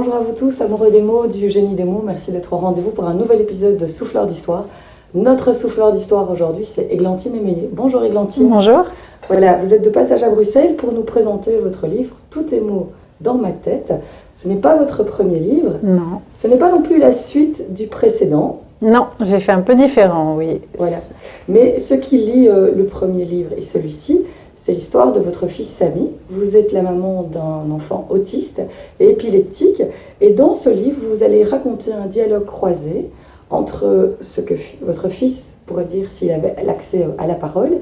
Bonjour à vous tous, amoureux des mots, du génie des mots. Merci d'être au rendez-vous pour un nouvel épisode de Souffleur d'Histoire. Notre souffleur d'histoire aujourd'hui, c'est Églantine Émeillé. Bonjour Églantine. Bonjour. Voilà, vous êtes de passage à Bruxelles pour nous présenter votre livre « Tous tes mots dans ma tête ». Ce n'est pas votre premier livre. Non. Ce n'est pas non plus la suite du précédent. Non, j'ai fait un peu différent, oui. Voilà. Mais ce qui lie le premier livre et celui-ci, c'est l'histoire de votre fils Samy. Vous êtes la maman d'un enfant autiste et épileptique. Et dans ce livre, vous allez raconter un dialogue croisé entre ce que votre fils pourrait dire s'il avait l'accès à la parole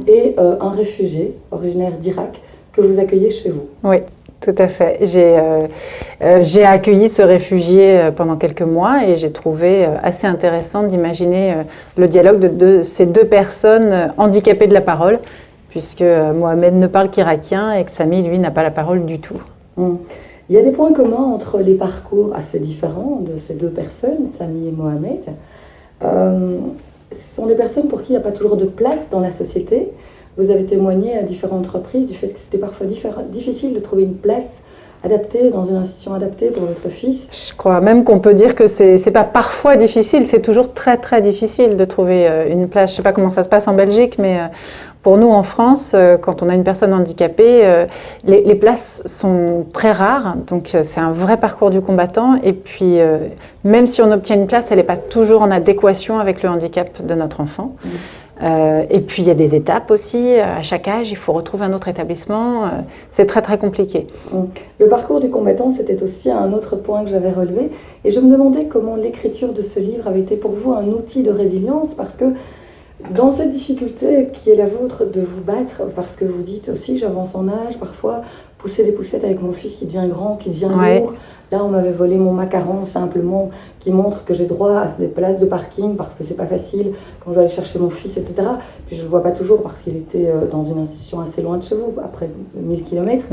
et un réfugié originaire d'Irak que vous accueillez chez vous. Oui, tout à fait. J'ai accueilli ce réfugié pendant quelques mois et j'ai trouvé assez intéressant d'imaginer le dialogue de ces deux personnes handicapées de la parole, puisque Mohamed ne parle qu'irakien et que Samy, lui, n'a pas la parole du tout. Il y a des points communs entre les parcours assez différents de ces deux personnes, Samy et Mohamed. Ce sont des personnes pour qui il n'y a pas toujours de place dans la société. Vous avez témoigné à différentes reprises du fait que c'était parfois difficile de trouver une place adaptée, dans une institution adaptée pour votre fils. Je crois même qu'on peut dire que c'est pas parfois difficile, c'est toujours très très difficile de trouver une place. Je ne sais pas comment ça se passe en Belgique, mais pour nous en France, quand on a une personne handicapée, les places sont très rares, donc c'est un vrai parcours du combattant. Et puis, même si on obtient une place, elle n'est pas toujours en adéquation avec le handicap de notre enfant. Et puis il y a des étapes aussi, à chaque âge il faut retrouver un autre établissement, c'est très très compliqué. Le parcours du combattant, c'était aussi un autre point que j'avais relevé, et je me demandais comment l'écriture de ce livre avait été pour vous un outil de résilience, parce que dans cette difficulté qui est la vôtre de vous battre, parce que vous dites aussi j'avance en âge, parfois pousser des poussettes avec mon fils qui devient grand, qui devient lourd. Là, on m'avait volé mon macaron simplement, qui montre que j'ai droit à des places de parking parce que c'est pas facile quand je dois aller chercher mon fils, etc. Puis je le vois pas toujours parce qu'il était dans une institution assez loin de chez vous, à près de 1000 km.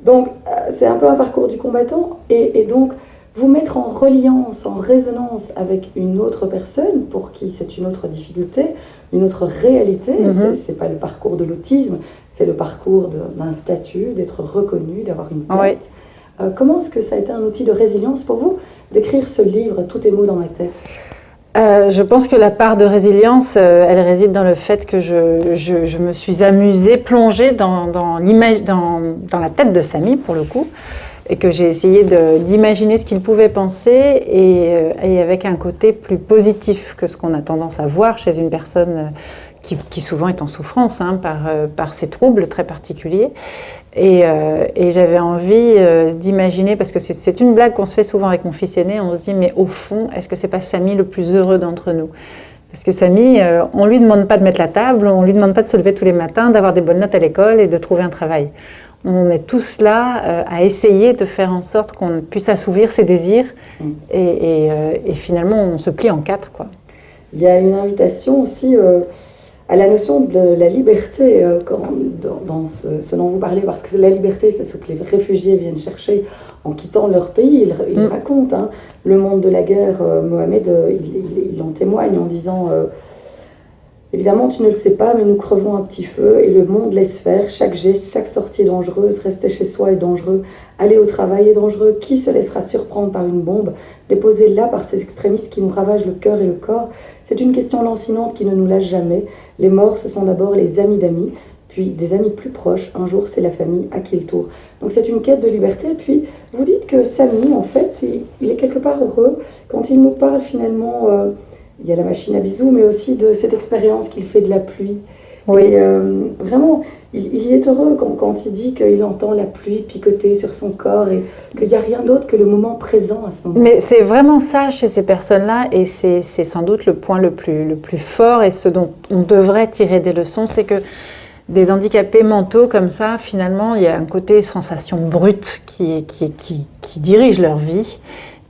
Donc, c'est un peu un parcours du combattant. Et donc, vous mettre en reliance, en résonance avec une autre personne pour qui c'est une autre difficulté, une autre réalité. C'est pas le parcours de l'autisme, c'est le parcours d'un statut, d'être reconnu, d'avoir une place. Comment est-ce que ça a été un outil de résilience pour vous d'écrire ce livre, Tous tes mots dans ma tête? Je pense que la part de résilience, elle réside dans le fait que je me suis amusée, plongée dans la tête de Samy, pour le coup, et que j'ai essayé d'imaginer ce qu'il pouvait penser, et avec un côté plus positif que ce qu'on a tendance à voir chez une personne qui souvent est en souffrance par ces troubles très particuliers. Et j'avais envie d'imaginer, parce que c'est une blague qu'on se fait souvent avec mon fils aîné, on se dit mais au fond, est-ce que c'est pas Samy le plus heureux d'entre nous? Parce que Samy, on lui demande pas de mettre la table, on lui demande pas de se lever tous les matins, d'avoir des bonnes notes à l'école et de trouver un travail. On est tous là à essayer de faire en sorte qu'on puisse assouvir ses désirs et finalement on se plie en quatre, quoi. Il y a une invitation aussi à la notion de la liberté dans ce dont vous parlez, parce que la liberté, c'est ce que les réfugiés viennent chercher en quittant leur pays. Ils racontent le monde de la guerre. Mohamed, il en témoigne en disant évidemment, tu ne le sais pas, mais nous crevons un petit feu et le monde laisse faire. Chaque geste, chaque sortie est dangereuse. Rester chez soi est dangereux. Aller au travail est dangereux. Qui se laissera surprendre par une bombe déposée là par ces extrémistes qui nous ravagent le cœur et le corps? C'est une question lancinante qui ne nous lâche jamais. Les morts, ce sont d'abord les amis d'amis, puis des amis plus proches. Un jour, c'est la famille à qui le tour. Donc c'est une quête de liberté. Et puis, vous dites que Samy, en fait, il est quelque part heureux quand il nous parle finalement... il y a la machine à bisous, mais aussi de cette expérience qu'il fait de la pluie. Oui. Et vraiment, il y est heureux quand il dit qu'il entend la pluie picoter sur son corps et qu'il n'y a rien d'autre que le moment présent à ce moment. Mais c'est vraiment ça chez ces personnes-là, et c'est sans doute le point le plus fort, et ce dont on devrait tirer des leçons, c'est que des handicapés mentaux comme ça, finalement, il y a un côté sensation brute qui dirige leur vie.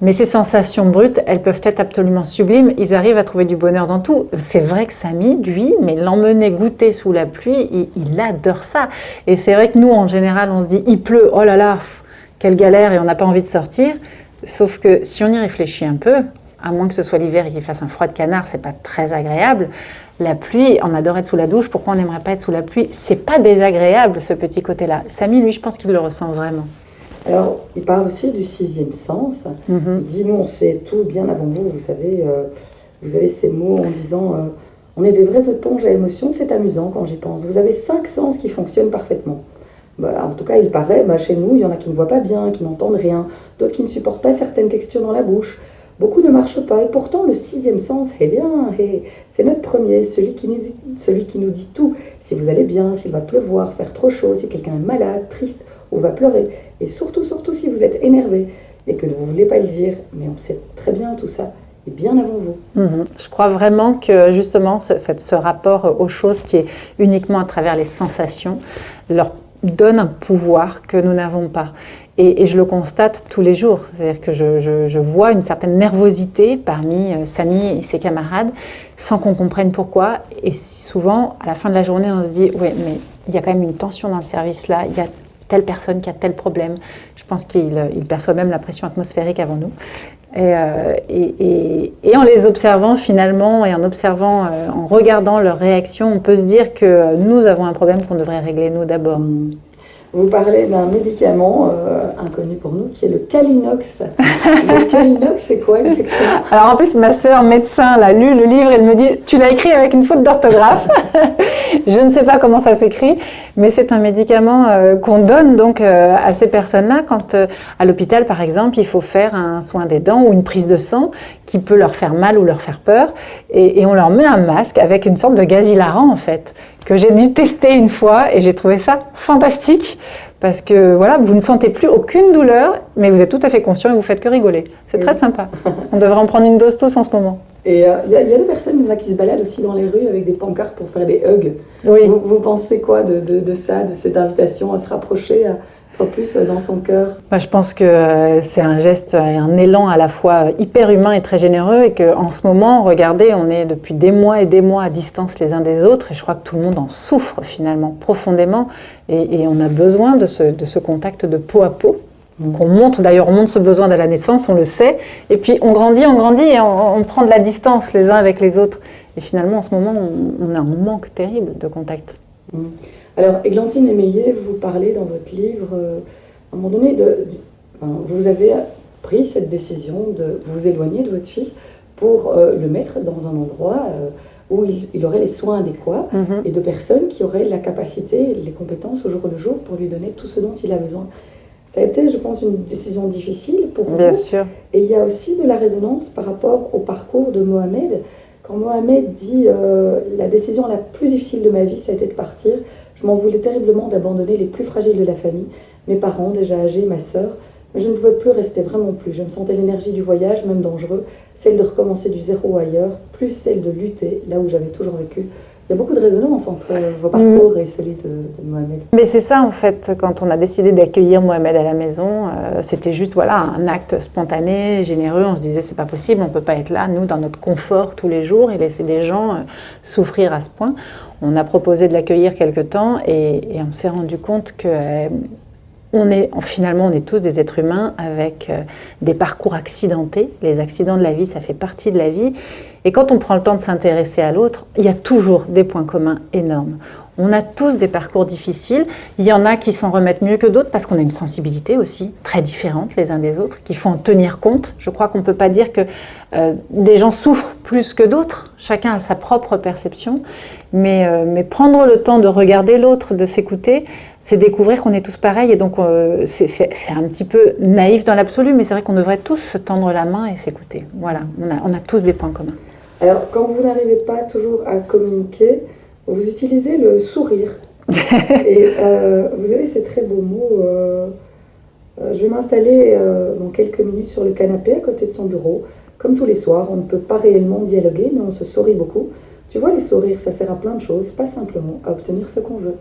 Mais ces sensations brutes, elles peuvent être absolument sublimes. Ils arrivent à trouver du bonheur dans tout. C'est vrai que Samy, lui, mais l'emmener goûter sous la pluie, il adore ça. Et c'est vrai que nous, en général, on se dit, il pleut, oh là là, quelle galère, et on n'a pas envie de sortir. Sauf que si on y réfléchit un peu, à moins que ce soit l'hiver et qu'il fasse un froid de canard, c'est pas très agréable. La pluie, on adore être sous la douche, pourquoi on n'aimerait pas être sous la pluie? C'est pas désagréable, ce petit côté-là. Samy, lui, je pense qu'il le ressent vraiment. Alors, il parle aussi du sixième sens. Il dit, nous, on sait tout bien avant vous. Vous avez ces mots en disant, on est de vraies éponges à émotions, c'est amusant quand j'y pense. Vous avez 5 sens qui fonctionnent parfaitement. En tout cas, il paraît, chez nous, il y en a qui ne voient pas bien, qui n'entendent rien, d'autres qui ne supportent pas certaines textures dans la bouche. Beaucoup ne marchent pas, et pourtant le sixième sens, c'est notre premier, celui qui nous dit tout. Si vous allez bien, s'il va pleuvoir, faire trop chaud, si quelqu'un est malade, triste ou va pleurer. Et surtout, si vous êtes énervé et que vous ne voulez pas le dire, mais on sait très bien tout ça, et bien avant vous. Je crois vraiment que justement, ce rapport aux choses qui est uniquement à travers les sensations, leur donne un pouvoir que nous n'avons pas. Et je le constate tous les jours. C'est-à-dire que je vois une certaine nervosité parmi Samy et ses camarades sans qu'on comprenne pourquoi. Et souvent, à la fin de la journée, on se dit « Oui, mais il y a quand même une tension dans le service là, il y a telle personne qui a tel problème. » Je pense qu'il perçoit même la pression atmosphérique avant nous. Et en les observant finalement, et en observant, en regardant leurs réactions, on peut se dire que nous avons un problème qu'on devrait régler nous d'abord. Vous parlez d'un médicament inconnu pour nous qui est le Calinox. Le Calinox, c'est quoi exactement? Alors en plus, ma sœur médecin l'a lu le livre, elle me dit « Tu l'as écrit avec une faute d'orthographe ». Je ne sais pas comment ça s'écrit, mais c'est un médicament qu'on donne donc à ces personnes-là quand à l'hôpital, par exemple, il faut faire un soin des dents ou une prise de sang qui peut leur faire mal ou leur faire peur. Et on leur met un masque avec une sorte de gaz hilarant en fait, que j'ai dû tester une fois et j'ai trouvé ça fantastique parce que voilà, vous ne sentez plus aucune douleur, mais vous êtes tout à fait conscient et vous faites que rigoler. C'est très sympa. On devrait en prendre une dose tous en ce moment. Et il y a des personnes comme ça qui se baladent aussi dans les rues avec des pancartes pour faire des hugs. Oui. Vous pensez quoi de ça, de cette invitation à se rapprocher, à être plus dans son cœur? Je pense que c'est un geste et un élan à la fois hyper humain et très généreux et qu'en ce moment, regardez, on est depuis des mois et des mois à distance les uns des autres et je crois que tout le monde en souffre finalement profondément et on a besoin de ce contact de peau à peau. Qu'on montre, d'ailleurs on montre ce besoin dès la naissance, on le sait, et puis on grandit et on prend de la distance les uns avec les autres. Et finalement en ce moment on a un manque terrible de contact. Alors Églantine Émeillé, vous parlez dans votre livre, à un moment donné, vous avez pris cette décision de vous éloigner de votre fils pour le mettre dans un endroit où il aurait les soins adéquats et de personnes qui auraient la capacité, les compétences au jour le jour pour lui donner tout ce dont il a besoin. Ça a été, je pense, une décision difficile pour vous. Bien sûr. Et il y a aussi de la résonance par rapport au parcours de Mohamed. Quand Mohamed dit la décision la plus difficile de ma vie, ça a été de partir. Je m'en voulais terriblement d'abandonner les plus fragiles de la famille, mes parents déjà âgés, ma sœur. Mais je ne pouvais plus rester, vraiment plus. Je me sentais l'énergie du voyage, même dangereux, celle de recommencer du zéro ailleurs, plus celle de lutter là où j'avais toujours vécu. Il y a beaucoup de résonance entre vos parcours et celui de Mohamed. Mais c'est ça en fait, quand on a décidé d'accueillir Mohamed à la maison, c'était juste voilà, un acte spontané, généreux. On se disait c'est pas possible, on peut pas être là, nous, dans notre confort tous les jours et laisser des gens souffrir à ce point. On a proposé de l'accueillir quelque temps et on s'est rendu compte que finalement, on est tous des êtres humains avec des parcours accidentés. Les accidents de la vie, ça fait partie de la vie. Et quand on prend le temps de s'intéresser à l'autre, il y a toujours des points communs énormes. On a tous des parcours difficiles. Il y en a qui s'en remettent mieux que d'autres parce qu'on a une sensibilité aussi très différente les uns des autres, qu'il faut en tenir compte. Je crois qu'on ne peut pas dire que des gens souffrent plus que d'autres. Chacun a sa propre perception. Mais prendre le temps de regarder l'autre, de s'écouter, c'est découvrir qu'on est tous pareils. Et donc, c'est un petit peu naïf dans l'absolu, mais c'est vrai qu'on devrait tous se tendre la main et s'écouter. Voilà, on a tous des points communs. Alors, quand vous n'arrivez pas toujours à communiquer, vous utilisez le sourire. Et vous avez ces très beaux mots. Je vais m'installer dans quelques minutes sur le canapé à côté de son bureau. Comme tous les soirs, on ne peut pas réellement dialoguer, mais on se sourit beaucoup. Tu vois, les sourires, ça sert à plein de choses, pas simplement à obtenir ce qu'on veut.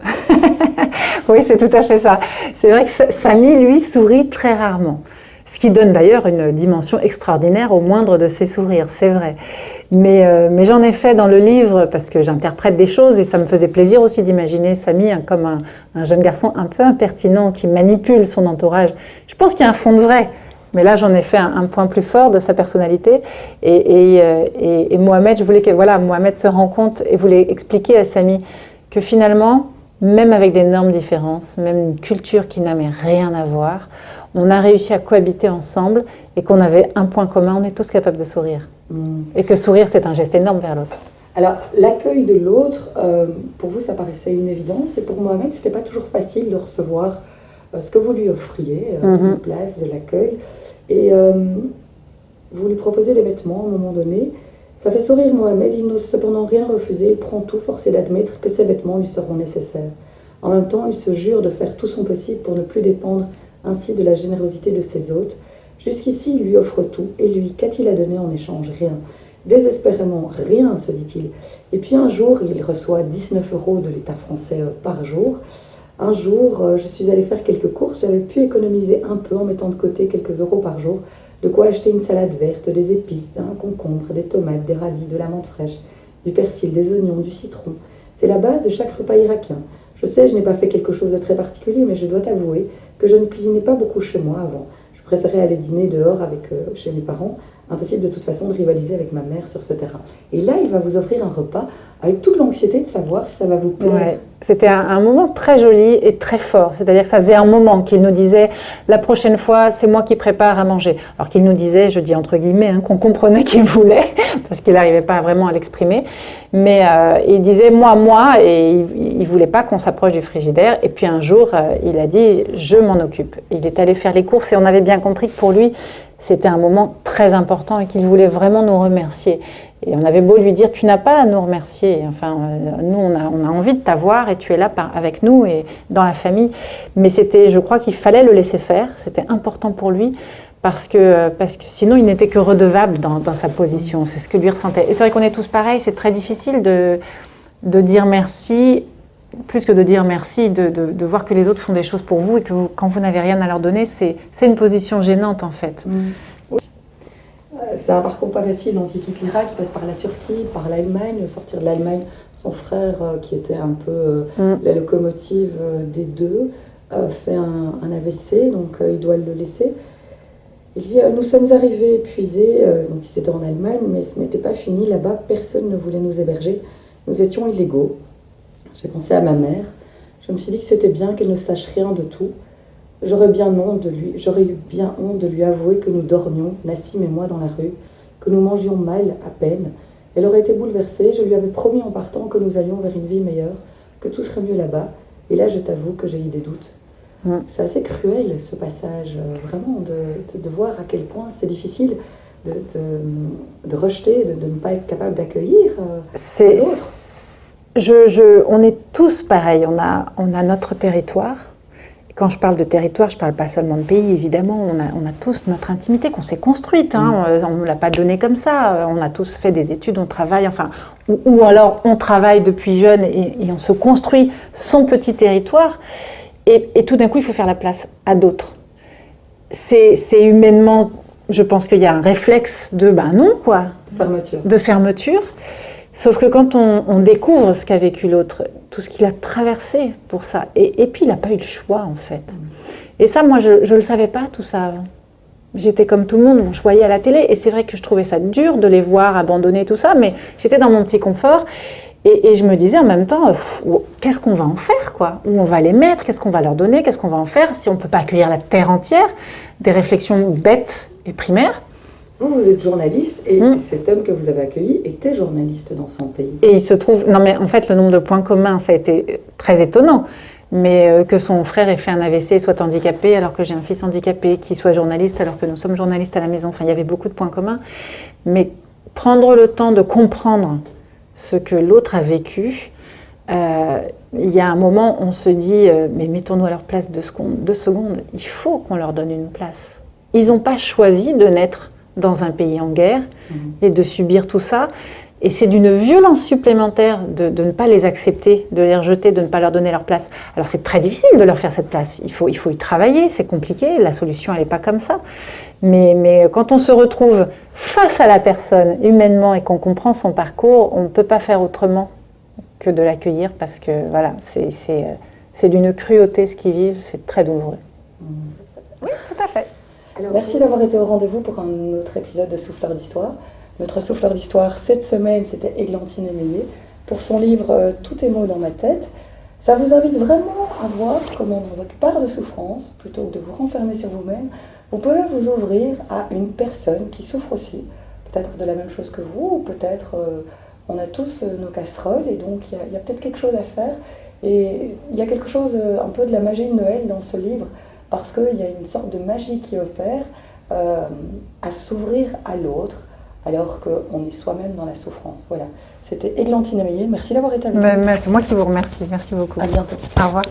Oui, c'est tout à fait ça. C'est vrai que Samy, lui, sourit très rarement. Ce qui donne d'ailleurs une dimension extraordinaire au moindre de ses sourires, c'est vrai. Mais j'en ai fait dans le livre parce que j'interprète des choses et ça me faisait plaisir aussi d'imaginer Samy comme un jeune garçon un peu impertinent qui manipule son entourage. Je pense qu'il y a un fond de vrai. Mais là, j'en ai fait un point plus fort de sa personnalité. Et Mohamed, je voulais que Mohamed se rende compte et voulait expliquer à Samy que finalement, même avec d'énormes différences, même une culture qui n'a mais rien à voir, on a réussi à cohabiter ensemble et qu'on avait un point commun, on est tous capables de sourire. Et que sourire, c'est un geste énorme vers l'autre. Alors, l'accueil de l'autre, pour vous, ça paraissait une évidence. Et pour Mohamed, ce n'était pas toujours facile de recevoir ce que vous lui offriez, une place, de l'accueil. Et vous lui proposez des vêtements à un moment donné. Ça fait sourire Mohamed, il n'ose cependant rien refuser. Il prend tout, forcé d'admettre que ces vêtements lui seront nécessaires. En même temps, il se jure de faire tout son possible pour ne plus dépendre ainsi de la générosité de ses hôtes. Jusqu'ici, il lui offre tout. Et lui, qu'a-t-il à donner en échange? Rien. Désespérément, rien, se dit-il. Et puis un jour, il reçoit 19 € de l'État français par jour. Un jour, je suis allée faire quelques courses. J'avais pu économiser un peu en mettant de côté quelques euros par jour. De quoi acheter une salade verte, des épices, un concombre, des tomates, des radis, de la menthe fraîche, du persil, des oignons, du citron. C'est la base de chaque repas irakien. Je sais, je n'ai pas fait quelque chose de très particulier, mais je dois t'avouer que je ne cuisinais pas beaucoup chez moi avant. Je préférais aller dîner dehors chez mes parents. Impossible de toute façon de rivaliser avec ma mère sur ce terrain. Et là, il va vous offrir un repas avec toute l'anxiété de savoir si ça va vous plaire. Ouais. C'était un moment très joli et très fort. C'est-à-dire que ça faisait un moment qu'il nous disait « la prochaine fois, c'est moi qui prépare à manger ». Alors qu'il nous disait, je dis entre guillemets, qu'on comprenait qu'il voulait, parce qu'il n'arrivait pas vraiment à l'exprimer. Mais il disait « moi », et il ne voulait pas qu'on s'approche du frigidaire. Et puis un jour, il a dit « je m'en occupe ». Il est allé faire les courses et on avait bien compris que pour lui, c'était un moment très important et qu'il voulait vraiment nous remercier. Et on avait beau lui dire, tu n'as pas à nous remercier. Enfin, nous, on a envie de t'avoir et tu es là avec nous et dans la famille. Mais je crois qu'il fallait le laisser faire. C'était important pour lui parce que sinon, il n'était que redevable dans sa position. C'est ce que lui ressentait. Et c'est vrai qu'on est tous pareils. C'est très difficile de dire merci. Plus que de dire merci, de voir que les autres font des choses pour vous et que quand vous n'avez rien à leur donner, c'est une position gênante en fait. C'est un parcours pas facile, donc il quitte l'Irak, il passe par la Turquie, par l'Allemagne. Au sortir de l'Allemagne, son frère, qui était un peu la locomotive des deux, fait un AVC, donc il doit le laisser. Il dit, nous sommes arrivés épuisés, donc ils étaient en Allemagne, mais ce n'était pas fini, là-bas personne ne voulait nous héberger, nous étions illégaux. J'ai pensé à ma mère. Je me suis dit que c'était bien qu'elle ne sache rien de tout. J'aurais eu bien honte de lui avouer que nous dormions, Nassim et moi, dans la rue, que nous mangions mal, à peine. Elle aurait été bouleversée. Je lui avais promis en partant que nous allions vers une vie meilleure, que tout serait mieux là-bas. Et là, je t'avoue que j'ai eu des doutes. C'est assez cruel, ce passage, vraiment, de voir à quel point c'est difficile de rejeter, de ne pas être capable d'accueillir l'autre. On est tous pareils, on a notre territoire. Quand je parle de territoire, je ne parle pas seulement de pays, évidemment. On a tous notre intimité qu'on s'est construite. On ne nous l'a pas donnée comme ça. On a tous fait des études, on travaille, ou alors on travaille depuis jeune et on se construit son petit territoire. Et tout d'un coup, il faut faire la place à d'autres. C'est humainement, je pense qu'il y a un réflexe de non, quoi. De fermeture. Sauf que quand on découvre ce qu'a vécu l'autre, tout ce qu'il a traversé pour ça, et puis il n'a pas eu le choix en fait. Et ça, moi, je ne le savais pas tout ça avant. J'étais comme tout le monde, je voyais à la télé, et c'est vrai que je trouvais ça dur de les voir abandonner tout ça, mais j'étais dans mon petit confort, et je me disais en même temps, qu'est-ce qu'on va en faire, quoi? Où on va les mettre? Qu'est-ce qu'on va leur donner? Qu'est-ce qu'on va en faire si on ne peut pas accueillir la terre entière? Des réflexions bêtes et primaires. Vous êtes journaliste et cet homme que vous avez accueilli était journaliste dans son pays. Et il se trouve... Non mais en fait, le nombre de points communs, ça a été très étonnant. Mais que son frère ait fait un AVC, soit handicapé, alors que j'ai un fils handicapé, qu'il soit journaliste, alors que nous sommes journalistes à la maison. Enfin, il y avait beaucoup de points communs. Mais prendre le temps de comprendre ce que l'autre a vécu, il y a un moment, on se dit, mais mettons-nous à leur place 2 secondes. Il faut qu'on leur donne une place. Ils n'ont pas choisi de naître dans un pays en guerre et de subir tout ça. Et c'est d'une violence supplémentaire de ne pas les accepter, de les rejeter, de ne pas leur donner leur place. Alors c'est très difficile de leur faire cette place. Il faut y travailler, c'est compliqué, la solution elle n'est pas comme ça. Mais quand on se retrouve face à la personne humainement et qu'on comprend son parcours, on ne peut pas faire autrement que de l'accueillir parce que voilà, c'est d'une cruauté ce qu'ils vivent, c'est très douloureux. Oui, tout à fait. Alors, merci d'avoir été au rendez-vous pour un autre épisode de Souffleur d'Histoire. Notre souffleur d'histoire cette semaine, c'était Églantine Émeillé, pour son livre Tout est mots dans ma tête. Ça vous invite vraiment à voir comment dans votre part de souffrance, plutôt que de vous renfermer sur vous-même, vous pouvez vous ouvrir à une personne qui souffre aussi, peut-être de la même chose que vous, ou peut-être on a tous nos casseroles, et donc il y a peut-être quelque chose à faire. Et il y a quelque chose, un peu de la magie de Noël dans ce livre, parce qu'il y a une sorte de magie qui opère à s'ouvrir à l'autre, alors qu'on est soi-même dans la souffrance. Voilà. C'était Églantine Ameillé. Merci d'avoir été avec nous. C'est moi qui vous remercie. Merci beaucoup. À bientôt. Au revoir.